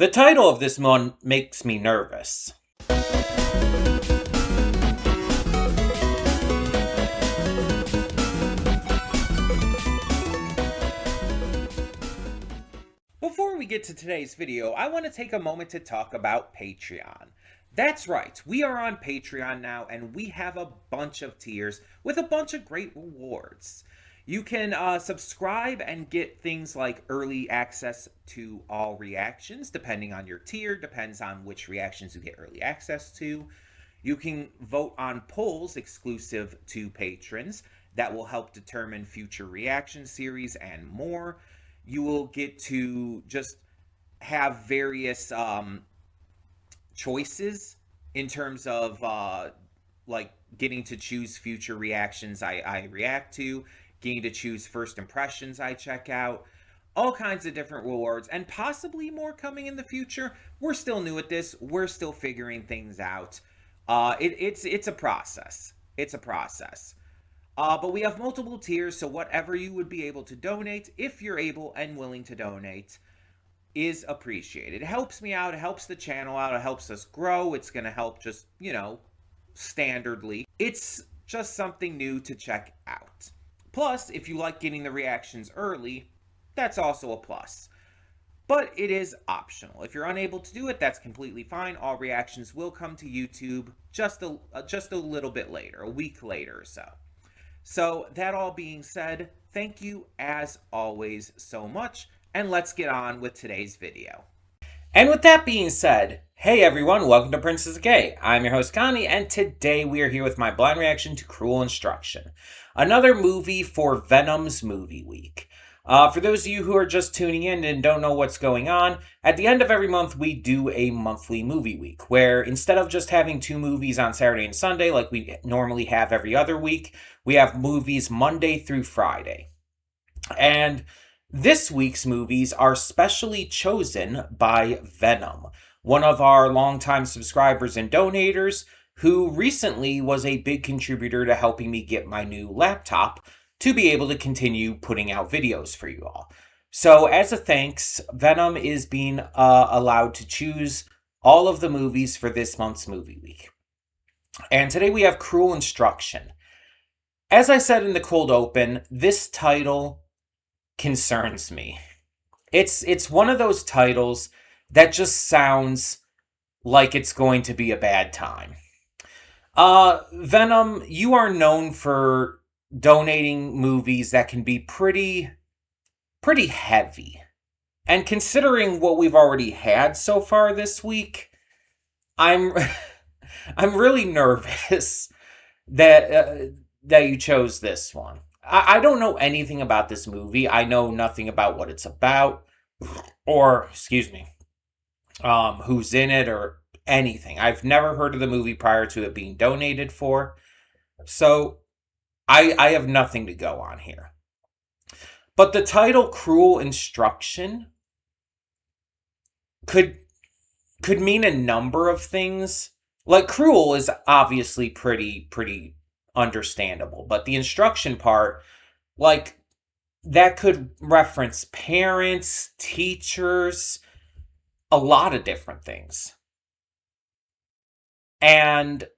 The title of this one makes me nervous. Before we get to today's video, I want to take a moment to talk about Patreon. That's right, we are on Patreon now, and we have a bunch of tiers with a bunch of great rewards. You can subscribe and get things like early access to all reactions, depending on your tier, depends on which reactions you get early access to. You can vote on polls exclusive to patrons that will help determine future reaction series and more. You will get to just have various choices in terms of like getting to choose future reactions I react to, getting to choose first impressions I check out, all kinds of different rewards, and possibly more coming in the future. We're still new at this. We're still figuring things out. It's a process. It's a process. But we have multiple tiers, so whatever you would be able to donate, if you're able and willing to donate, is appreciated. It helps me out, it helps the channel out, it helps us grow. It's going to help just, standardly. It's just something new to check out. Plus, if you like getting the reactions early, that's also a plus. But it is optional. If you're unable to do it, that's completely fine. All reactions will come to YouTube just a little bit later, a week later or so. So that all being said, thank you as always so much, and let's get on with today's video. And with that being said, hey everyone, welcome to Princess Gay. I'm your host Connie, and today we are here with my blind reaction to Cruel Instruction, another movie for Venom's Movie Week. For those of you who are just tuning in and don't know what's going on, at the end of every month we do a monthly movie week, where instead of just having 2 movies on Saturday and Sunday like we normally have every other week, we have movies Monday through Friday. And this week's movies are specially chosen by Venom, one of our longtime subscribers and donators, who recently was a big contributor to helping me get my new laptop to be able to continue putting out videos for you all. So as a thanks, Venom is being allowed to choose all of the movies for this month's movie week. And today we have Cruel Instruction. As I said in the cold open, this title concerns me. It's one of those titles that just sounds like it's going to be a bad time. Venom, you are known for donating movies that can be pretty heavy. And considering what we've already had so far this week, I'm really nervous that you chose this one. I don't know anything about this movie. I know nothing about what it's about, or, who's in it, or anything. I've never heard of the movie prior to it being donated for. So, I have nothing to go on here. But the title, Cruel Instruction, could mean a number of things. Like, cruel is obviously pretty understandable, but the instruction part, like, that could reference parents, teachers, a lot of different things. And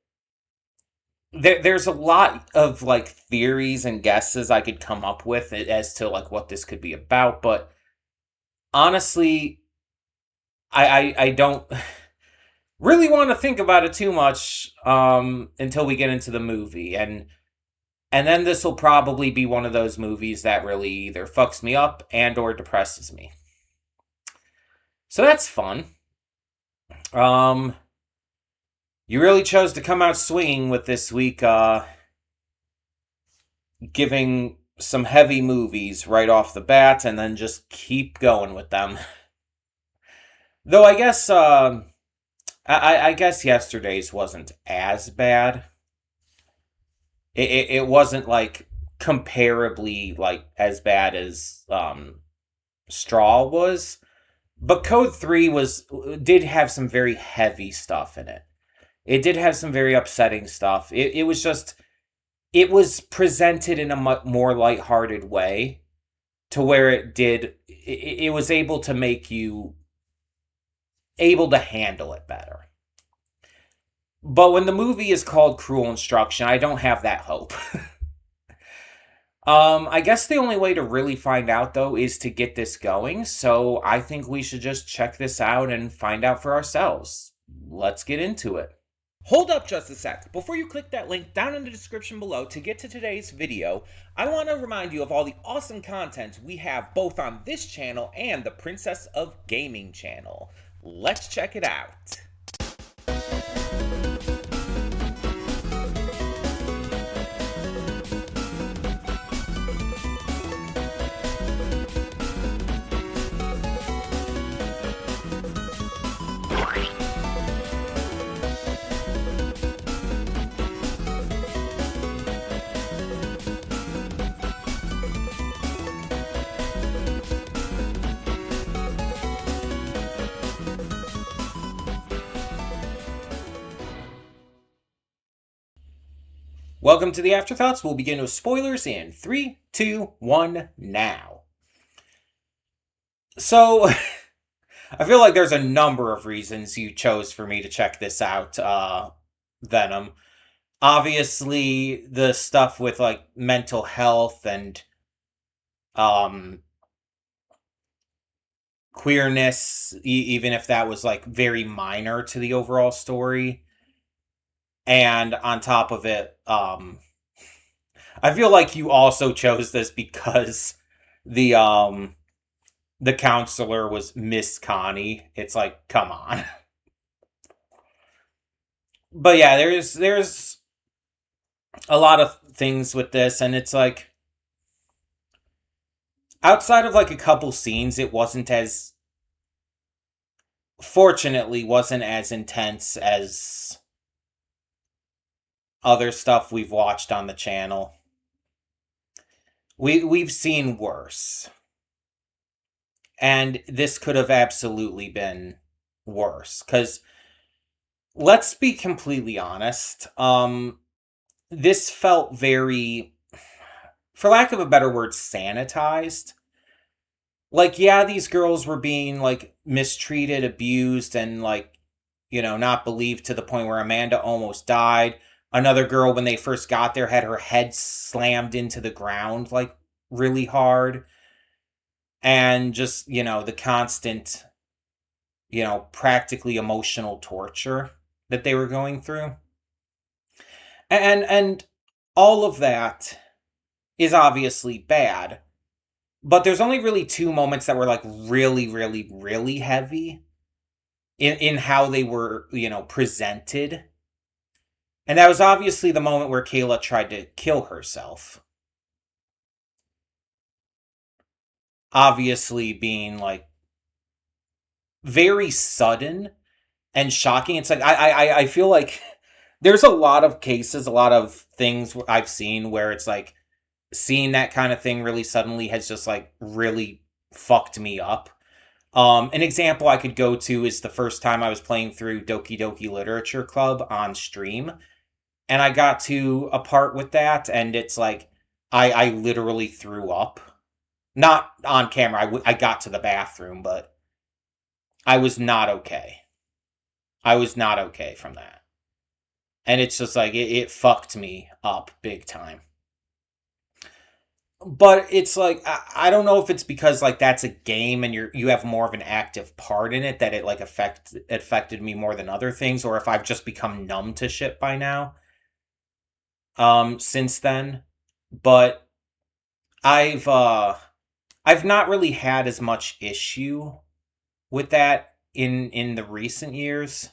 there's a lot of, like, theories and guesses I could come up with as to, like, what this could be about, but honestly, I don't really want to think about it too much until we get into the movie, and then this will probably be one of those movies that really either fucks me up and or depresses me. So that's fun. You really chose to come out swinging with this week, giving some heavy movies right off the bat, and then just keep going with them. Though I guess I guess yesterday's wasn't as bad. It wasn't, like, comparably, like, as bad as Straw was. But Code 3 did have some very heavy stuff in it. It did have some very upsetting stuff. It was just, it was presented in a more lighthearted way, to where it was able to make you able to handle it better. But when the movie is called Cruel Instruction, I don't have that hope. I guess the only way to really find out, though, is to get this going. So I think we should just check this out and find out for ourselves. Let's get into it. Hold up just a sec. Before you click that link down in the description below to get to today's video, I want to remind you of all the awesome content we have both on this channel and the Princess of Gaming channel. Let's check it out. Welcome to the Afterthoughts. We'll begin with spoilers in 3, 2, 1, now. So, I feel like there's a number of reasons you chose for me to check this out, Venom. Obviously, the stuff with, like, mental health and, queerness, even if that was, like, very minor to the overall story. And on top of it, I feel like you also chose this because the counselor was Miss Connie. It's like, come on. But yeah, there's a lot of things with this, and it's like, outside of like a couple scenes, it wasn't as, fortunately, wasn't as intense as other stuff we've watched on the channel. We've seen worse. And this could have absolutely been worse. Because, let's be completely honest, this felt very, for lack of a better word, sanitized. Like, yeah, these girls were being, like, mistreated, abused, and, like, you know, not believed to the point where Amanda almost died. Another girl, when they first got there, had her head slammed into the ground, like, really hard. And just, you know, the constant, you know, practically emotional torture that they were going through. And all of that is obviously bad. But there's only really two moments that were, like, really, really, really heavy in how they were, you know, presented. And that was obviously the moment where Kayla tried to kill herself. Obviously being, like, very sudden and shocking. It's like, I feel like there's a lot of cases, a lot of things I've seen where it's like, seeing that kind of thing really suddenly has just, like, really fucked me up. An example I could go to is the first time I was playing through Doki Doki Literature Club on stream. And I got to a part with that, and it's like, I literally threw up. Not on camera, I got to the bathroom, but I was not okay. I was not okay from that. And it's just like, it fucked me up big time. But it's like, I don't know if it's because, like, that's a game and you have more of an active part in it that it, like, affected me more than other things, or if I've just become numb to shit by now. Since then. But I've not really had as much issue with that in the recent years.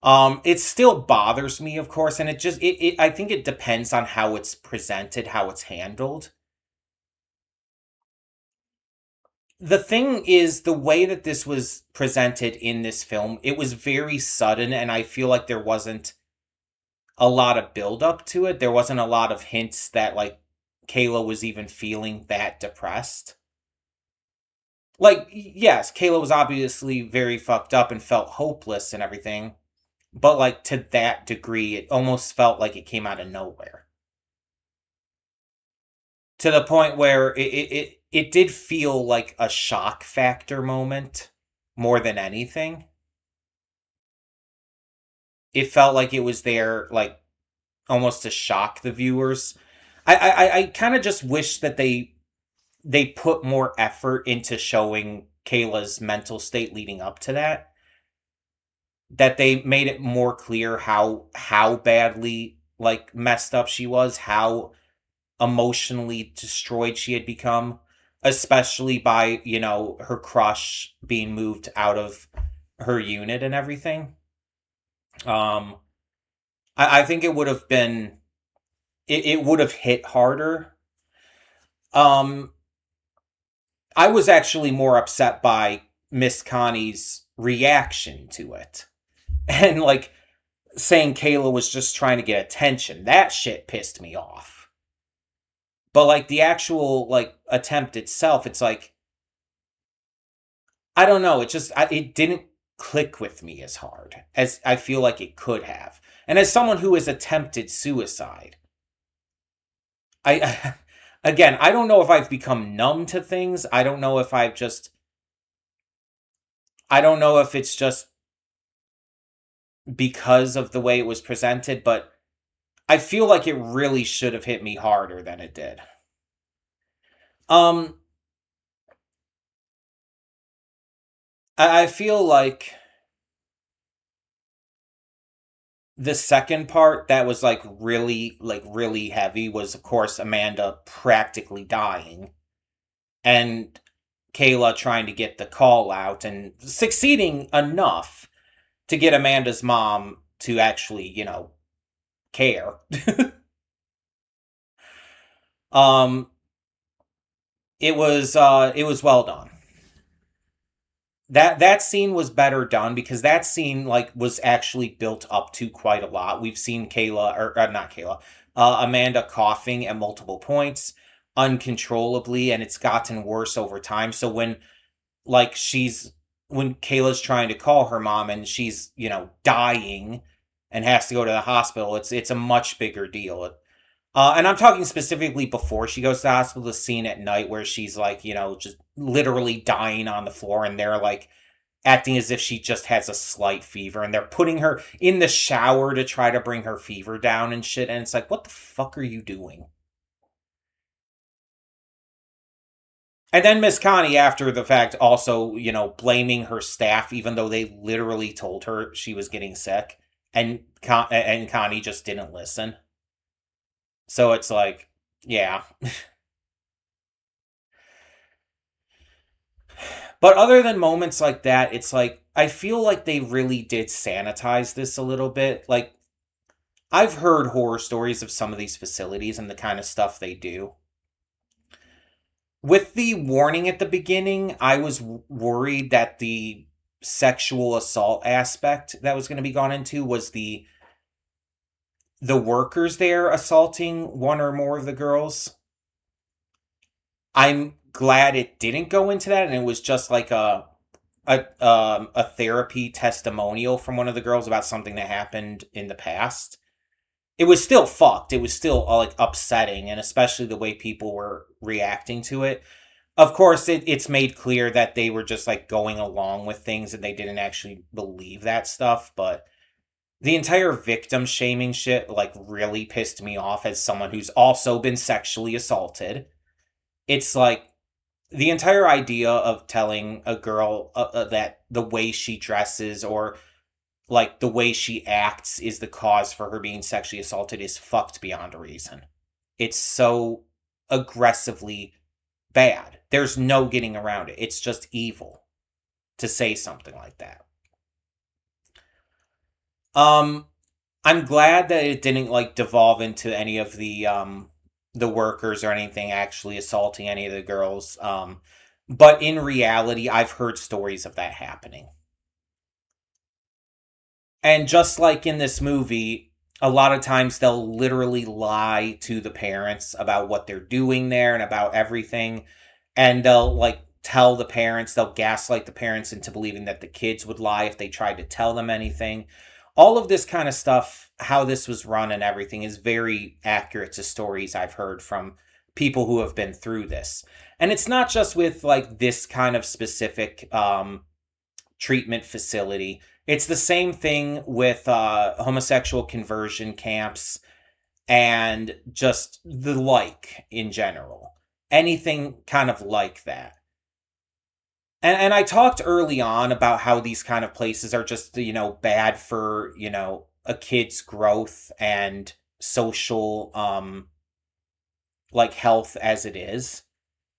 It still bothers me, of course, and I think it depends on how it's presented, how it's handled. The thing is, the way that this was presented in this film, it was very sudden, and I feel like there wasn't a lot of build up to it. There wasn't a lot of hints that, like, Kayla was even feeling that depressed. Like, yes, Kayla was obviously very fucked up and felt hopeless and everything. But, like, to that degree, it almost felt like it came out of nowhere. To the point where it did feel like a shock factor moment more than anything. It felt like it was there, like, almost to shock the viewers. I kind of just wish that they put more effort into showing Kayla's mental state leading up to that. That they made it more clear how badly, like, messed up she was, how emotionally destroyed she had become, especially by, her crush being moved out of her unit and everything. Um, I think it would have been, it would have hit harder. Um, I was actually more upset by Miss Connie's reaction to it. And, like, saying Kayla was just trying to get attention. That shit pissed me off. But, like, the actual, like, attempt itself, it's like, I don't know. It didn't click with me as hard as I feel like it could have. And as someone who has attempted suicide, I, again, I don't know if I've become numb to things. I don't know if it's just because of the way it was presented, but I feel like it really should have hit me harder than it did. Um, I feel the second part that was really heavy was, of course, Amanda practically dying and Kayla trying to get the call out and succeeding enough to get Amanda's mom to actually, care. um it was well done. That scene was better done because that scene, like, was actually built up to quite a lot. We've seen Kayla, or not Kayla, Amanda coughing at multiple points uncontrollably, and it's gotten worse over time. So like when Kayla's trying to call her mom and she's, dying and has to go to the hospital, it's a much bigger deal. And I'm talking specifically before she goes to the hospital, the scene at night where she's, like, just literally dying on the floor, and they're, like, acting as if she just has a slight fever, and they're putting her in the shower to try to bring her fever down and shit. And it's like, what the fuck are you doing? And then Miss Connie, after the fact, also, blaming her staff, even though they literally told her she was getting sick, and and Connie just didn't listen. So it's like, yeah. But other than moments like that, it's like, I feel like they really did sanitize this a little bit. Like, I've heard horror stories of some of these facilities and the kind of stuff they do. With the warning at the beginning, I was worried that the sexual assault aspect that was going to be gone into was the workers there assaulting one or more of the girls. I'm glad it didn't go into that, and it was just like a therapy testimonial from one of the girls about something that happened in the past. It was still fucked. It was still, like, upsetting, and especially the way people were reacting to it. Of course, it's made clear that they were just, like, going along with things and they didn't actually believe that stuff. But the entire victim shaming shit, like, really pissed me off as someone who's also been sexually assaulted. It's like, the entire idea of telling a girl that the way she dresses or, like, the way she acts is the cause for her being sexually assaulted is fucked beyond a reason. It's so aggressively bad. There's no getting around it. It's just evil to say something like that. Um, I'm glad that it didn't, like, devolve into any of the workers or anything actually assaulting any of the girls. But in reality, I've heard stories of that happening. And just like in this movie, a lot of times they'll literally lie to the parents about what they're doing there and about everything. And they'll, like, tell the parents, they'll gaslight the parents into believing that the kids would lie if they tried to tell them anything. All of this kind of stuff, how this was run and everything, is very accurate to stories I've heard from people who have been through this. And it's not just with, like, this kind of specific treatment facility. It's the same thing with homosexual conversion camps and just the like in general. Anything kind of like that. And I talked early on about how these kind of places are just, bad for, a kid's growth and social like health as it is.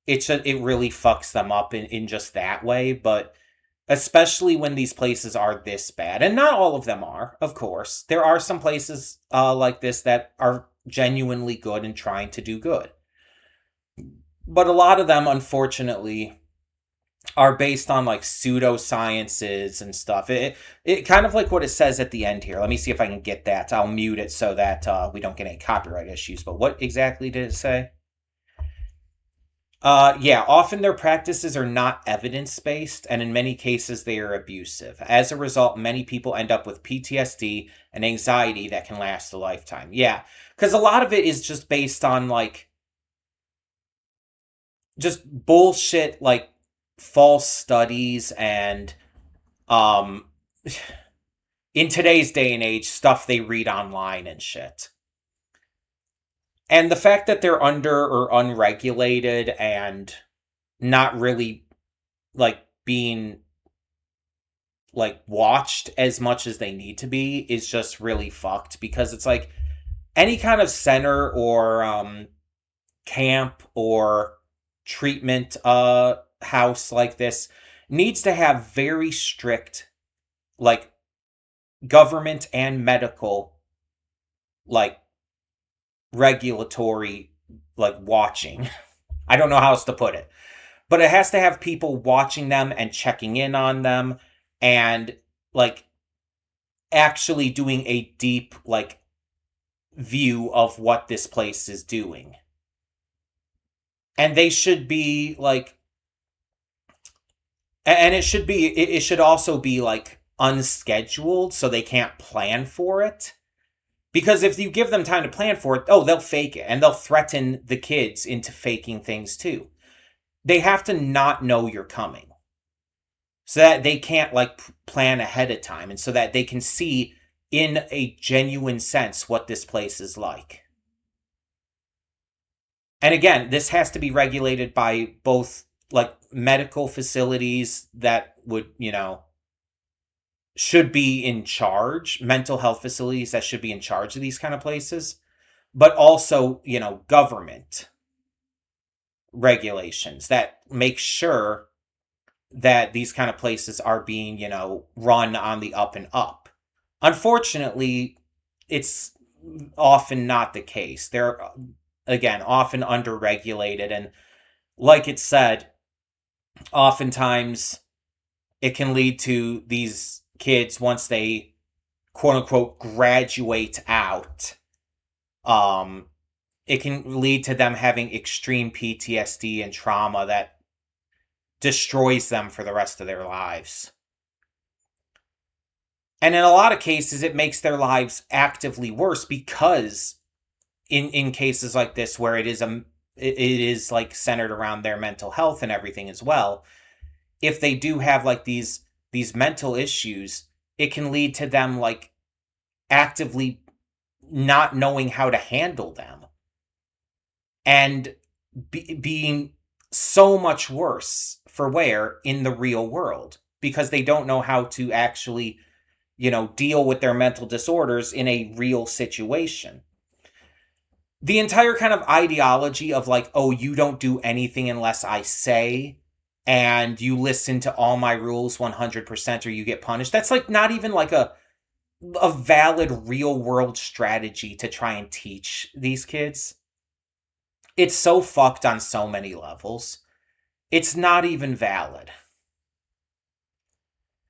It really fucks them up in just that way, but especially when these places are this bad. And not all of them are, of course. There are some places like this that are genuinely good and trying to do good. But a lot of them, unfortunately, are based on like pseudosciences and stuff. It kind of like what it says at the end here. Let me see if I can get that. I'll mute it so that we don't get any copyright issues. But what exactly did it say? Yeah, often their practices are not evidence-based, and in many cases they are abusive. As a result, many people end up with PTSD and anxiety that can last a lifetime. Yeah, because a lot of it is just based on, like, just bullshit, like, false studies and, um, in today's day and age, stuff they read online and shit. And the fact that they're under or unregulated and not really like being like watched as much as they need to be is just really fucked, because it's like any kind of center or camp or treatment house like this needs to have very strict like government and medical like regulatory like watching. I don't know how else to put it. But it has to have people watching them and checking in on them and like actually doing a deep like view of what this place is doing. And they should be like, and it should also be like unscheduled so they can't plan for it. Because if you give them time to plan for it, they'll fake it and they'll threaten the kids into faking things too. They have to not know you're coming so that they can't like plan ahead of time and so that they can see in a genuine sense what this place is like. And again, this has to be regulated by both like medical facilities that would, should be in charge, mental health facilities that should be in charge of these kind of places, but also, government regulations that make sure that these kind of places are being, run on the up and up. Unfortunately, it's often not the case. They're, again, often underregulated. And like it said, oftentimes it can lead to these kids, once they quote unquote graduate out, it can lead to them having extreme PTSD and trauma that destroys them for the rest of their lives. And in a lot of cases, it makes their lives actively worse, because in cases like this where it is like centered around their mental health and everything as well, if they do have like these mental issues, it can lead to them like actively not knowing how to handle them and being so much worse for wear in the real world, because they don't know how to actually, deal with their mental disorders in a real situation. The entire kind of ideology of like, oh, you don't do anything unless I say, and you listen to all my rules 100% or you get punished. That's like not even like a valid real world strategy to try and teach these kids. It's so fucked on so many levels. It's not even valid.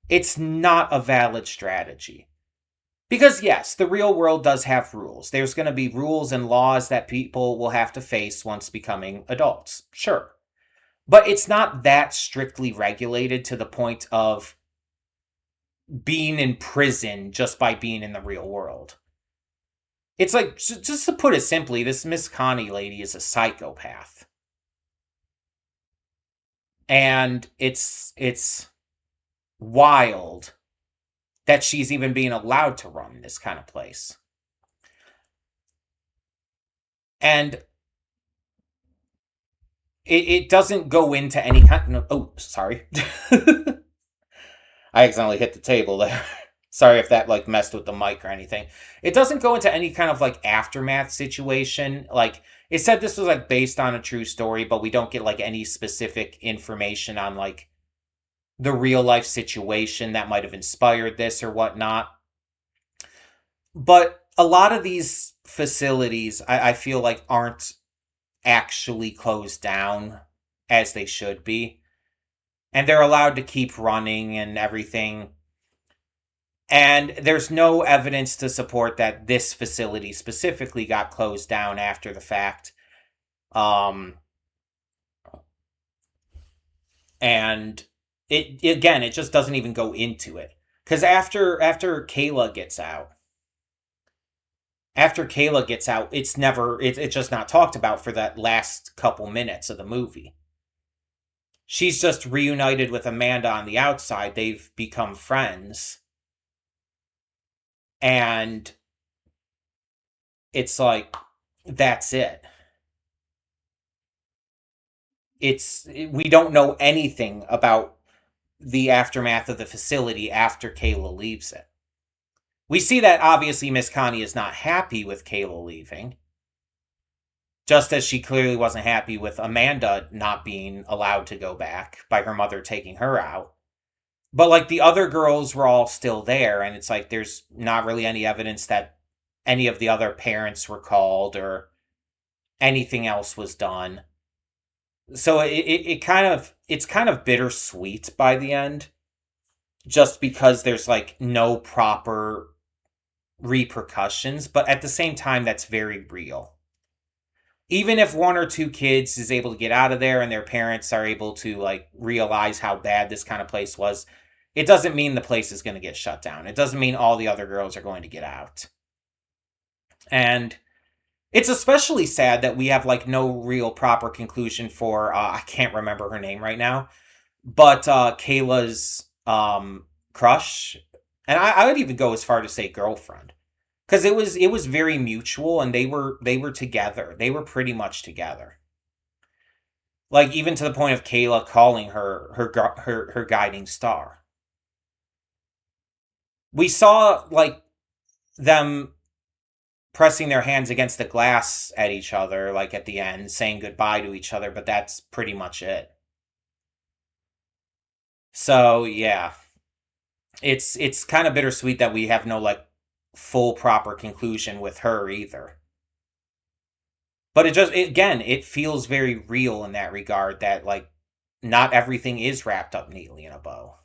It's not a valid strategy. Because yes, the real world does have rules. There's going to be rules and laws that people will have to face once becoming adults. Sure. But it's not that strictly regulated to the point of being in prison just by being in the real world. It's like, just to put it simply, this Miss Connie lady is a psychopath. And it's wild that she's even being allowed to run this kind of place. And it doesn't go into any kind of, oh, sorry. I accidentally hit the table there. Sorry if that like messed with the mic or anything. It doesn't go into any kind of like aftermath situation. Like it said this was like based on a true story, but we don't get like any specific information on like the real life situation that might have inspired this or whatnot. But a lot of these facilities, I feel like aren't actually closed down as they should be. And they're allowed to keep running and everything. And there's no evidence to support that this facility specifically got closed down after the fact. And it just doesn't even go into it. Because after Kayla gets out, it's just not talked about for that last couple minutes of the movie. She's just reunited with Amanda on the outside. They've become friends. And it's like, that's it. We don't know anything about the aftermath of the facility after Kayla leaves it. We see that obviously Miss Connie is not happy with Kayla leaving. Just as she clearly wasn't happy with Amanda not being allowed to go back by her mother taking her out. But like the other girls were all still there, and it's like there's not really any evidence that any of the other parents were called or anything else was done. So it's kind of bittersweet by the end, just because there's like no proper repercussions, but at the same time that's very real. Even if one or two kids is able to get out of there and their parents are able to like realize how bad this kind of place was, it doesn't mean the place is going to get shut down. It doesn't mean all the other girls are going to get out. And it's especially sad that we have like no real proper conclusion for I can't remember her name right now, but Kayla's crush, and I would even go as far to say girlfriend, because it was very mutual, and they were together. They were pretty much together. Like even to the point of Kayla calling her guiding star. We saw like them pressing their hands against the glass at each other, like at the end, saying goodbye to each other, but that's pretty much it. So yeah, it's kind of bittersweet that we have no like full proper conclusion with her either. But it feels very real in that regard that like not everything is wrapped up neatly in a bow.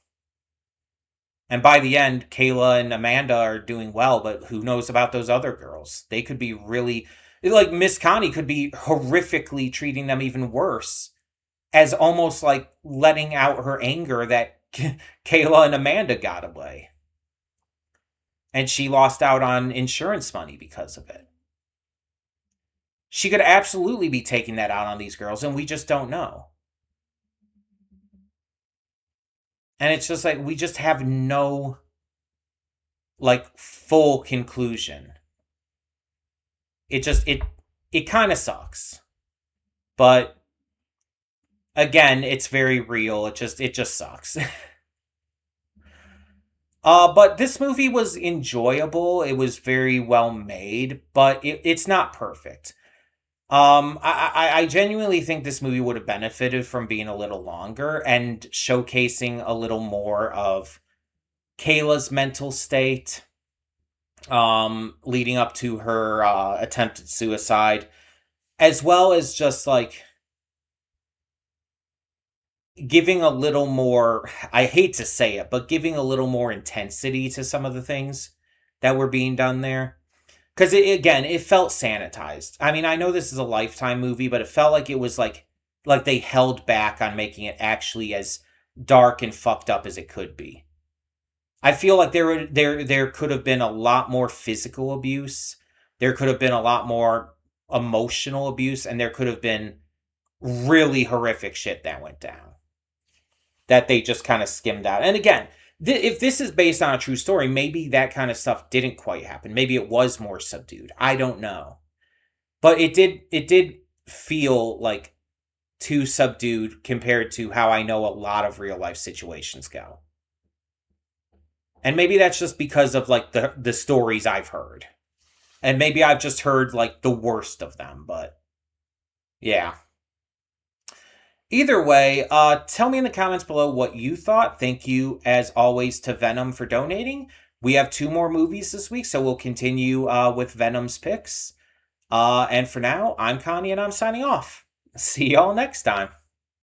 And by the end, Kayla and Amanda are doing well, but who knows about those other girls? They could be really, like, Miss Connie could be horrifically treating them even worse, as almost like letting out her anger that Kayla and Amanda got away. And she lost out on insurance money because of it. She could absolutely be taking that out on these girls, and we just don't know. And it's just like, we just have no, like, full conclusion. It kind of sucks. But, again, it's very real. It just sucks. But this movie was enjoyable. It was very well made, but it's not perfect. I genuinely think this movie would have benefited from being a little longer and showcasing a little more of Kayla's mental state, leading up to her attempted suicide, as well as just like giving a little more, I hate to say it, but giving a little more intensity to some of the things that were being done there. Because it felt sanitized. I mean, I know this is a Lifetime movie, but it felt like it was like they held back on making it actually as dark and fucked up as it could be. I feel like there could have been a lot more physical abuse. There could have been a lot more emotional abuse, and there could have been really horrific shit that went down that they just kind of skimmed out. And again, If this is based on a true story, maybe that kind of stuff didn't quite happen. Maybe it was more subdued. I don't know. But it did feel like too subdued compared to how I know a lot of real life situations go. And maybe that's just because of like the stories I've heard. And maybe I've just heard like the worst of them, but yeah. Either way, tell me in the comments below what you thought. Thank you, as always, to Venom for donating. We have 2 more movies this week, so we'll continue with Venom's picks. And for now, I'm Connie, and I'm signing off. See y'all next time.